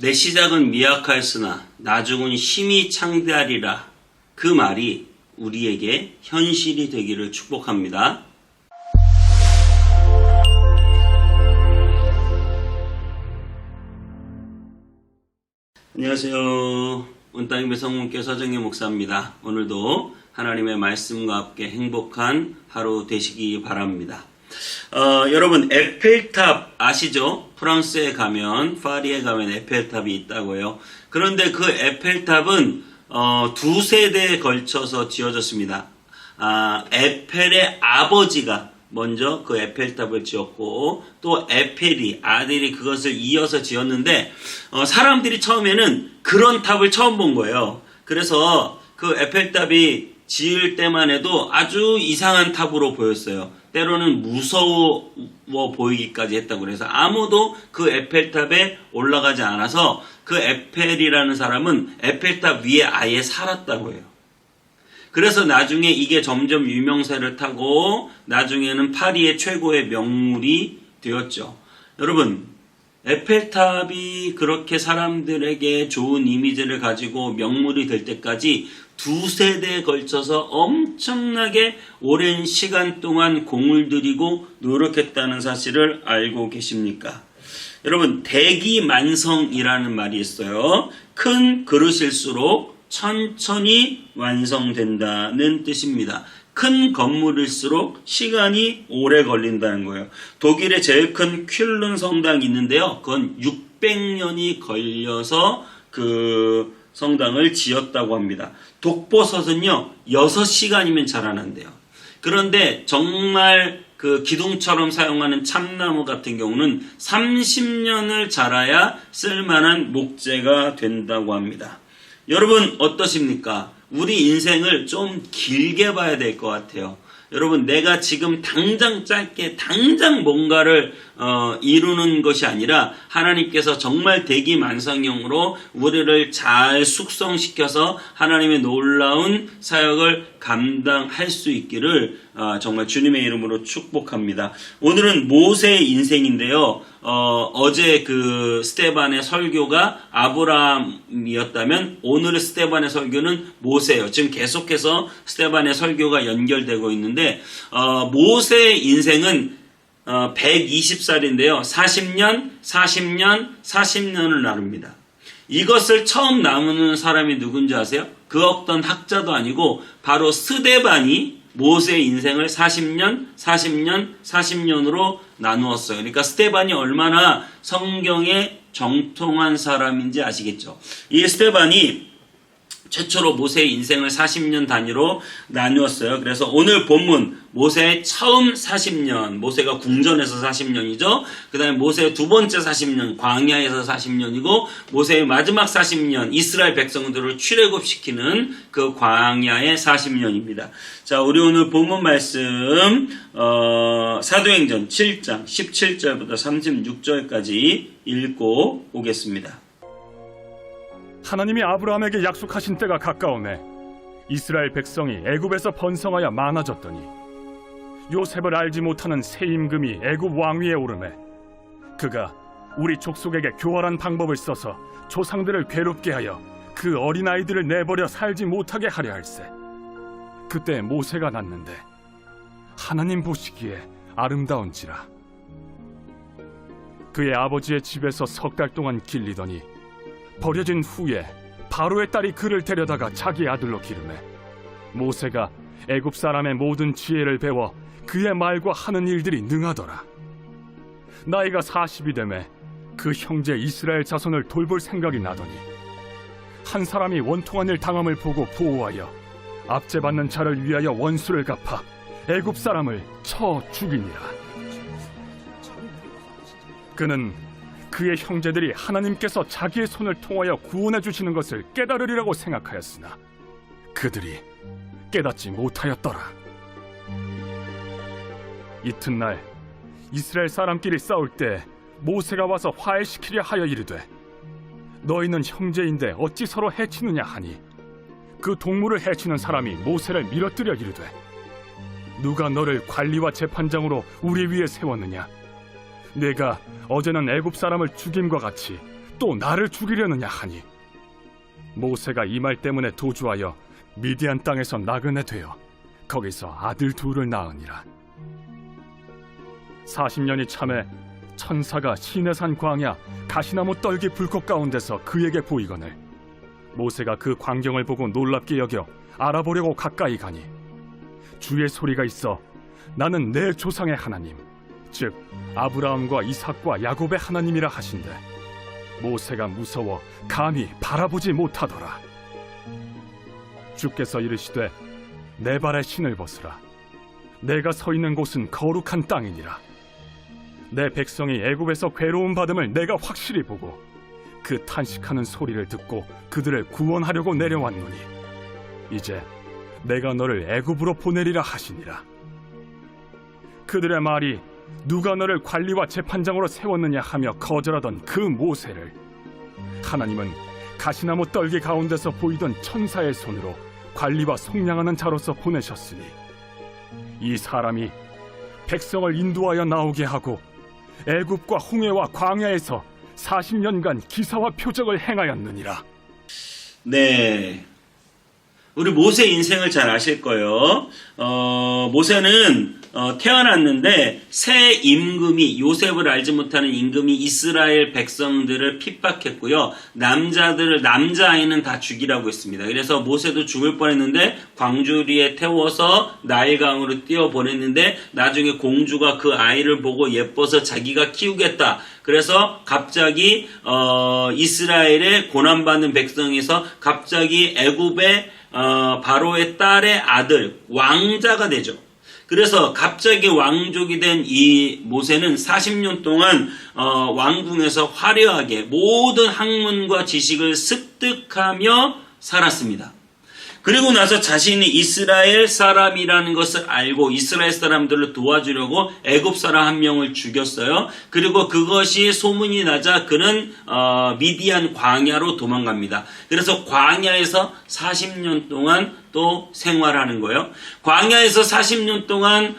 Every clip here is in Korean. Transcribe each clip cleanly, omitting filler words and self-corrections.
내 시작은 미약하였으나 나중은 힘이 창대하리라. 그 말이 우리에게 현실이 되기를 축복합니다. 안녕하세요. 온땅의 성문교 서정희 목사입니다. 오늘도 하나님의 말씀과 함께 행복한 하루 되시기 바랍니다. 여러분 에펠탑 아시죠? 프랑스에 가면 파리에 가면 에펠탑이 있다고요. 그런데 그 에펠탑은 두 세대에 걸쳐서 지어졌습니다. 에펠의 아버지가 먼저 그 에펠탑을 지었고 또 에펠이 아들이 그것을 이어서 지었는데 사람들이 처음에는 그런 탑을 처음 본 거예요. 그래서 그 에펠탑이 지을 때만 해도 아주 이상한 탑으로 보였어요. 때로는 무서워 보이기까지 했다고 그래서 아무도 그 에펠탑에 올라가지 않아서 그 에펠이라는 사람은 에펠탑 위에 아예 살았다고 해요. 그래서 나중에 이게 점점 유명세를 타고 나중에는 파리의 최고의 명물이 되었죠. 여러분, 에펠탑이 그렇게 사람들에게 좋은 이미지를 가지고 명물이 될 때까지 두 세대에 걸쳐서 엄청나게 오랜 시간 동안 공을 들이고 노력했다는 사실을 알고 계십니까? 여러분, 대기만성이라는 말이 있어요. 큰 그릇일수록 천천히 완성된다는 뜻입니다. 큰 건물일수록 시간이 오래 걸린다는 거예요. 독일의 제일 큰 퀼른 성당이 있는데요. 그건 600년이 걸려서 그 성당을 지었다고 합니다. 독버섯은요 6시간이면 자라난대요. 그런데 정말 그 기둥처럼 사용하는 참나무 같은 경우는 30년을 자라야 쓸만한 목재가 된다고 합니다. 여러분 어떠십니까? 우리 인생을 좀 길게 봐야 될 것 같아요. 여러분 내가 지금 당장 짧게 당장 뭔가를 이루는 것이 아니라 하나님께서 정말 대기만성형으로 우리를 잘 숙성시켜서 하나님의 놀라운 사역을 감당할 수 있기를 정말 주님의 이름으로 축복합니다. 오늘은 모세의 인생인데요. 어제 그 스데반의 설교가 아브라함이었다면 오늘의 스데반의 설교는 모세예요. 지금 계속해서 스데반의 설교가 연결되고 있는데 모세의 인생은 120살인데요. 40년, 40년, 40년을 나눕니다. 이것을 처음 나누는 사람이 누군지 아세요? 그 어떤 학자도 아니고 바로 스데반이 모세의 인생을 40년, 40년, 40년으로 나누었어요. 그러니까 스데반이 얼마나 성경에 정통한 사람인지 아시겠죠? 이 스데반이 최초로 모세의 인생을 40년 단위로 나누었어요. 그래서 오늘 본문 모세의 처음 40년, 모세가 궁전에서 40년이죠. 그 다음에 모세의 두 번째 40년, 광야에서 40년이고 모세의 마지막 40년, 이스라엘 백성들을 출애굽시키는 그 광야의 40년입니다. 자, 우리 오늘 본문 말씀 사도행전 7장 17절부터 36절까지 읽고 오겠습니다. 하나님이 아브라함에게 약속하신 때가 가까우매 이스라엘 백성이 애굽에서 번성하여 많아졌더니 요셉을 알지 못하는 새 임금이 애굽 왕위에 오르매 그가 우리 족속에게 교활한 방법을 써서 조상들을 괴롭게 하여 그 어린아이들을 내버려 살지 못하게 하려 할세. 그때 모세가 낳는데 하나님 보시기에 아름다운지라. 그의 아버지의 집에서 석 달 동안 길리더니 버려진 후에 바로의 딸이 그를 데려다가 자기 아들로 기르매 모세가 애굽 사람의 모든 지혜를 배워 그의 말과 하는 일들이 능하더라. 나이가 40이 되매 그 형제 이스라엘 자손을 돌볼 생각이 나더니 한 사람이 원통한 일 당함을 보고 보호하여 압제받는 자를 위하여 원수를 갚아 애굽 사람을 쳐 죽이니라. 그는 그의 형제들이 하나님께서 자기의 손을 통하여 구원해 주시는 것을 깨달으리라고 생각하였으나 그들이 깨닫지 못하였더라. 이튿날 이스라엘 사람끼리 싸울 때 모세가 와서 화해시키려 하여 이르되 너희는 형제인데 어찌 서로 해치느냐 하니 그 동물을 해치는 사람이 모세를 밀어뜨려 이르되 누가 너를 관리와 재판장으로 우리 위에 세웠느냐? 내가 어제는 애굽 사람을 죽임과 같이 또 나를 죽이려느냐 하니 모세가 이 말 때문에 도주하여 미디안 땅에서 나그네 되어 거기서 아들 둘을 낳으니라. 40년이 참에 천사가 시내산 광야 가시나무 떨기 불꽃 가운데서 그에게 보이거늘 모세가 그 광경을 보고 놀랍게 여겨 알아보려고 가까이 가니 주의 소리가 있어 나는 내 조상의 하나님 즉 아브라함과 이삭과 야곱의 하나님이라 하신대 모세가 무서워 감히 바라보지 못하더라. 주께서 이르시되 내 발에 신을 벗으라. 내가 서 있는 곳은 거룩한 땅이니라. 내 백성이 애굽에서 괴로움 받음을 내가 확실히 보고 그 탄식하는 소리를 듣고 그들을 구원하려고 내려왔노니 이제 내가 너를 애굽으로 보내리라 하시니라. 그들의 말이 누가 너를 관리와 재판장으로 세웠느냐 하며 거절하던 그 모세를 하나님은 가시나무 떨기 가운데서 보이던 천사의 손으로 관리와 속량하는 자로서 보내셨으니 이 사람이 백성을 인도하여 나오게 하고 애굽과 홍해와 광야에서 40년간 기사와 표적을 행하였느니라. 네, 우리 모세 인생을 잘 아실 거예요. 모세는 태어났는데 새 임금이 요셉을 알지 못하는 임금이 이스라엘 백성들을 핍박했고요. 남자아이는 다 죽이라고 했습니다. 그래서 모세도 죽을 뻔했는데 광주리에 태워서 나일강으로 띄워보냈는데 나중에 공주가 그 아이를 보고 예뻐서 자기가 키우겠다. 그래서 갑자기 이스라엘의 고난받는 백성에서 갑자기 애굽의 바로의 딸의 아들 왕자가 되죠. 그래서 갑자기 왕족이 된 이 모세는 40년 동안 왕궁에서 화려하게 모든 학문과 지식을 습득하며 살았습니다. 그리고 나서 자신이 이스라엘 사람이라는 것을 알고 이스라엘 사람들을 도와주려고 애굽 사람 한 명을 죽였어요. 그리고 그것이 소문이 나자 그는 미디안 광야로 도망갑니다. 그래서 광야에서 40년 동안 또 생활하는 거예요. 광야에서 40년 동안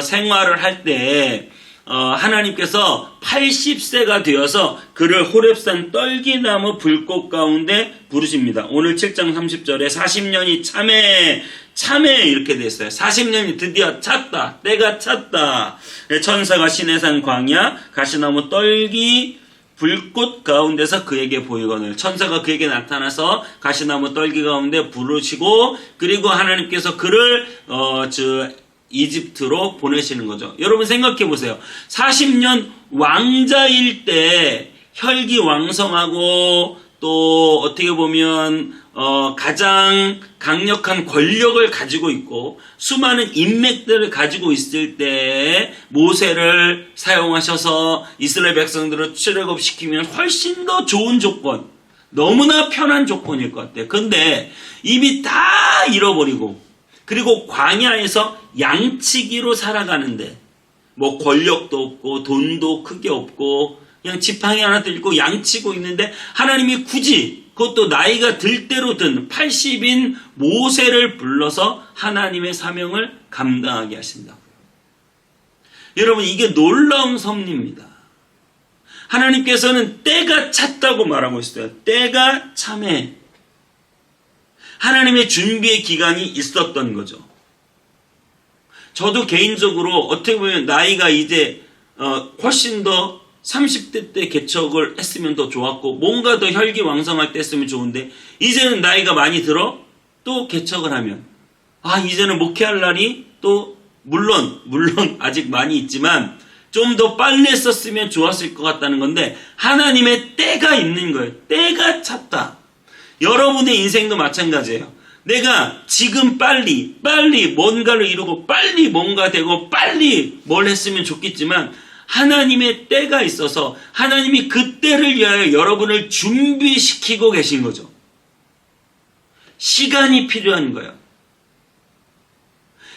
생활을 할 때 하나님께서 80세가 되어서 그를 호렙산 떨기나무 불꽃 가운데 부르십니다. 오늘 7장 30절에 40년이 참에 이렇게 됐어요. 40년이 드디어 찼다. 때가 찼다. 천사가 시내산 광야 가시나무 떨기 불꽃 가운데서 그에게 보이거늘 천사가 그에게 나타나서 가시나무 떨기 가운데 부르시고 그리고 하나님께서 그를 이집트로 보내시는 거죠. 여러분 생각해 보세요. 40년 왕자일 때 혈기왕성하고 또 어떻게 보면 가장 강력한 권력을 가지고 있고 수많은 인맥들을 가지고 있을 때 모세를 사용하셔서 이스라엘 백성들을 출애굽시키면 훨씬 더 좋은 조건, 너무나 편한 조건일 것 같아요. 근데 이미 다 잃어버리고 그리고 광야에서 양치기로 살아가는데 뭐 권력도 없고 돈도 크게 없고 그냥 지팡이 하나 들고 양치고 있는데 하나님이 굳이 그것도 나이가 들 대로 든 80인 모세를 불러서 하나님의 사명을 감당하게 하신다고요. 여러분 이게 놀라운 섭리입니다. 하나님께서는 때가 찼다고 말하고 있어요. 때가 참에 하나님의 준비의 기간이 있었던 거죠. 저도 개인적으로 어떻게 보면 나이가 이제 훨씬 더 30대 때 개척을 했으면 더 좋았고 뭔가 더 혈기왕성할 때 했으면 좋은데 이제는 나이가 많이 들어 또 개척을 하면 이제는 목회할 날이 또 물론 아직 많이 있지만 좀 더 빨리 했었으면 좋았을 것 같다는 건데 하나님의 때가 있는 거예요. 때가 찼다. 여러분의 인생도 마찬가지예요. 내가 지금 빨리 뭔가를 이루고 빨리 뭔가 되고 빨리 뭘 했으면 좋겠지만 하나님의 때가 있어서 하나님이 그 때를 위하여 여러분을 준비시키고 계신 거죠. 시간이 필요한 거예요.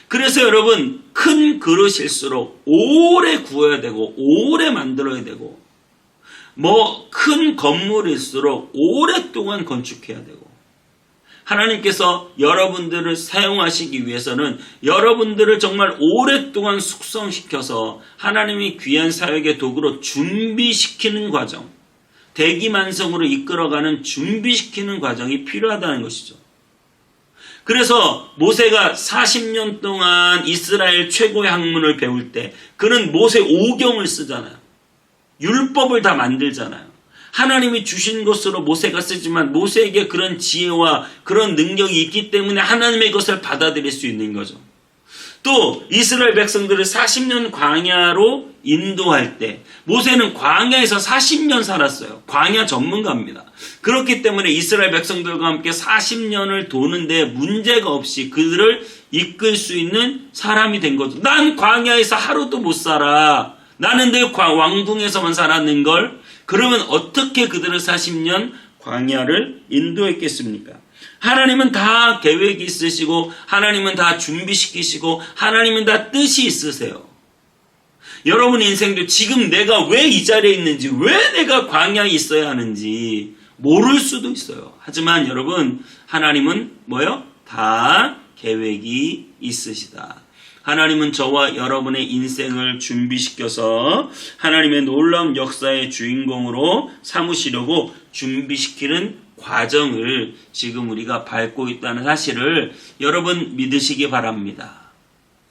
그래서 여러분 큰 그릇일수록 오래 구워야 되고 오래 만들어야 되고 큰 건물일수록 오랫동안 건축해야 되고 하나님께서 여러분들을 사용하시기 위해서는 여러분들을 정말 오랫동안 숙성시켜서 하나님이 귀한 사역의 도구로 준비시키는 과정 대기만성으로 이끌어가는 준비시키는 과정이 필요하다는 것이죠. 그래서 모세가 40년 동안 이스라엘 최고의 학문을 배울 때 그는 모세 오경을 쓰잖아요. 율법을 다 만들잖아요. 하나님이 주신 것으로 모세가 쓰지만 모세에게 그런 지혜와 그런 능력이 있기 때문에 하나님의 것을 받아들일 수 있는 거죠. 또 이스라엘 백성들을 40년 광야로 인도할 때 모세는 광야에서 40년 살았어요. 광야 전문가입니다. 그렇기 때문에 이스라엘 백성들과 함께 40년을 도는데 문제가 없이 그들을 이끌 수 있는 사람이 된 거죠. 난 광야에서 하루도 못 살아. 나는 늘 왕궁에서만 살았는걸. 그러면 어떻게 그들을 40년 광야를 인도했겠습니까? 하나님은 다 계획이 있으시고 하나님은 다 준비시키시고 하나님은 다 뜻이 있으세요. 여러분 인생도 지금 내가 왜 이 자리에 있는지, 왜 내가 광야에 있어야 하는지 모를 수도 있어요. 하지만 여러분, 하나님은 뭐요? 다 계획이 있으시다. 하나님은 저와 여러분의 인생을 준비시켜서 하나님의 놀라운 역사의 주인공으로 삼으시려고 준비시키는 과정을 지금 우리가 밟고 있다는 사실을 여러분 믿으시기 바랍니다.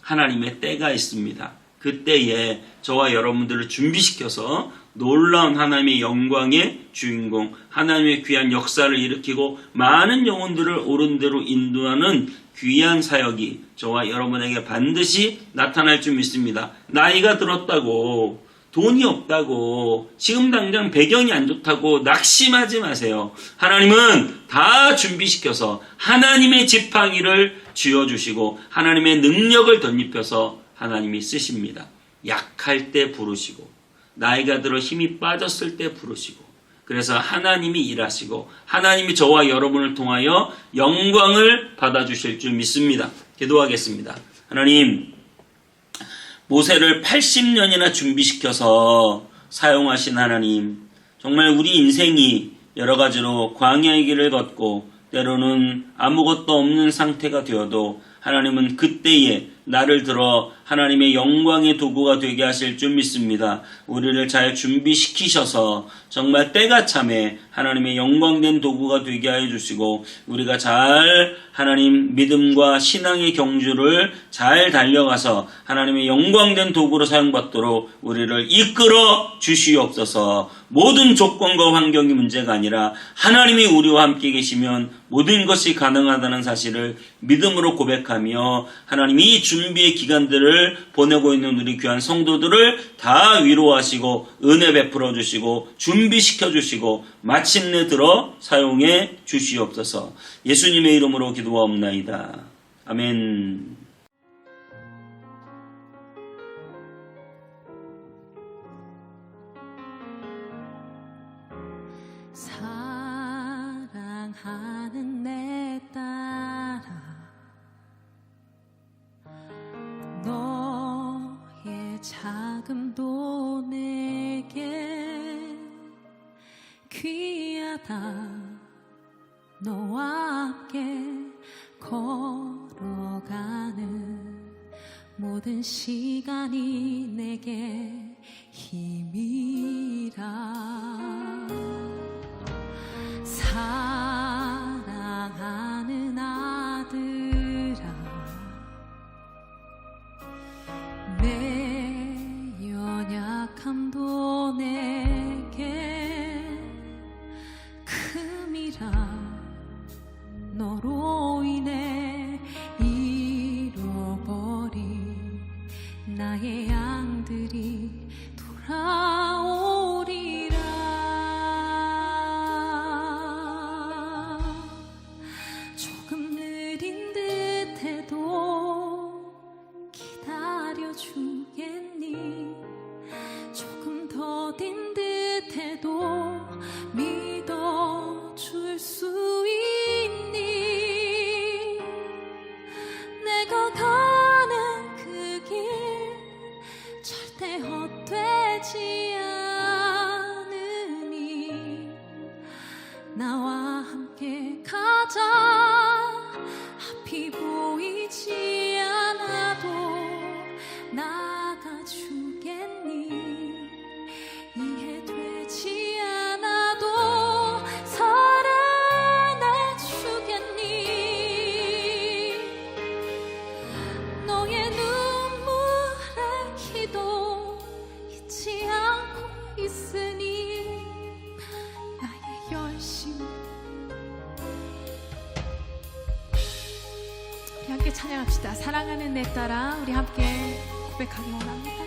하나님의 때가 있습니다. 그때에 저와 여러분들을 준비시켜서 놀라운 하나님의 영광의 주인공, 하나님의 귀한 역사를 일으키고 많은 영혼들을 옳은 대로 인도하는 귀한 사역이 저와 여러분에게 반드시 나타날 줄 믿습니다. 나이가 들었다고, 돈이 없다고, 지금 당장 배경이 안 좋다고 낙심하지 마세요. 하나님은 다 준비시켜서 하나님의 지팡이를 쥐어주시고 하나님의 능력을 덧입혀서 하나님이 쓰십니다. 약할 때 부르시고 나이가 들어 힘이 빠졌을 때 부르시고, 그래서 하나님이 일하시고 하나님이 저와 여러분을 통하여 영광을 받아주실 줄 믿습니다. 기도하겠습니다. 하나님, 모세를 80년이나 준비시켜서 사용하신 하나님, 정말 우리 인생이 여러 가지로 광야의 길을 걷고 때로는 아무것도 없는 상태가 되어도 하나님은 그때에 나를 들어 하나님의 영광의 도구가 되게 하실 줄 믿습니다. 우리를 잘 준비시키셔서 정말 때가 참에 하나님의 영광된 도구가 되게 하여 주시고 우리가 잘 하나님 믿음과 신앙의 경주를 잘 달려가서 하나님의 영광된 도구로 사용받도록 우리를 이끌어 주시옵소서. 모든 조건과 환경이 문제가 아니라 하나님이 우리와 함께 계시면 모든 것이 가능하다는 사실을 믿음으로 고백하며 하나님이 이 준비의 기간들을 보내고 있는 우리 귀한 성도들을 다 위로하시고 은혜 베풀어 주시고 준비시켜 주시고 마침내 들어 사용해 주시옵소서. 예수님의 이름으로 기도하옵나이다. 아멘. 사랑하는 내 딸아, 너의 자금도 내게 귀하다. 너와 함께 걸어가는 모든 시간이 내게 힘이라. 사랑하는 아들아, 내 연약함도 내게 큼이라. 너로 인해 잃어버린 나의 양들이 돌아오리라. 조금 느린 듯해도 기다려주겠니? 조금 더딘 듯해도 믿어줄 수 있니? 내가 가는 그 길 절대 헛되지 않으니 나와 함께 가자. 앞이 보이지 않아도 나가주겠니? 이해되지 않아도 없이. 우리 함께 찬양합시다. 사랑하는 내 딸아, 우리 함께 고백하기 원합니다.